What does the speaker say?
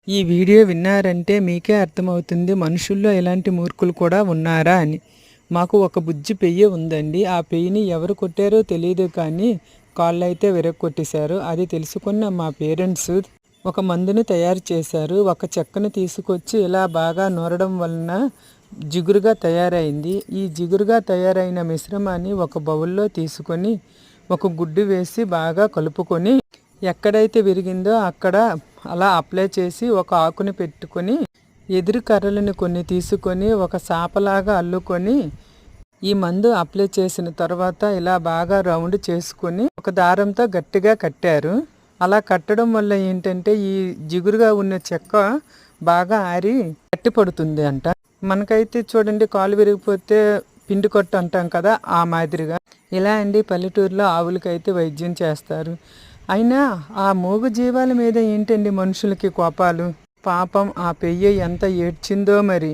ఈ వీడియో విన్నారంటే మీకే అర్థమవుతుంది మనుషుల్లో ఎలాంటి మూర్ఖులు కూడా ఉన్నారా అని. మాకు ఒక బుజ్జి పెయ్య ఉందండి. ఆ పెయ్యని ఎవరు కొట్టారో తెలియదు కానీ కాళ్ళైతే విరగొట్టేశారు. అది తెలుసుకున్న మా పేరెంట్స్ ఒక మందుని తయారు చేశారు. ఒక చెక్కను తీసుకొచ్చి ఇలా బాగా నూరడం వలన జిగురుగా తయారైంది. ఈ జిగురుగా తయారైన మిశ్రమాన్ని ఒక బౌల్లో తీసుకొని ఒక గుడ్డు వేసి బాగా కలుపుకొని ఎక్కడైతే విరిగిందో అక్కడ అలా అప్లై చేసి ఒక ఆకుని పెట్టుకొని ఎదురు కర్రలను కొన్ని తీసుకొని ఒక సాపలాగా అల్లుకొని ఈ మందు అప్లై చేసిన తర్వాత ఇలా బాగా రౌండ్ చేసుకొని ఒక దారంతో గట్టిగా కట్టారు. అలా కట్టడం వల్ల ఏంటంటే ఈ జిగురుగా ఉన్న చెక్క బాగా ఆరి గట్టి పడుతుంది అంట. మనకైతే చూడండి కాలు విరిగిపోతే పిండి కొట్టు అంటాం కదా, ఆ మాదిరిగా ఇలా అండి పల్లెటూరులో ఆవులకైతే వైద్యం చేస్తారు. అయినా ఆ మూగ జీవాల మీద ఏంటండి మనుషులకి కోపాలు? పాపం ఆ పెయ్య ఎంత ఏడ్చిందో మరి.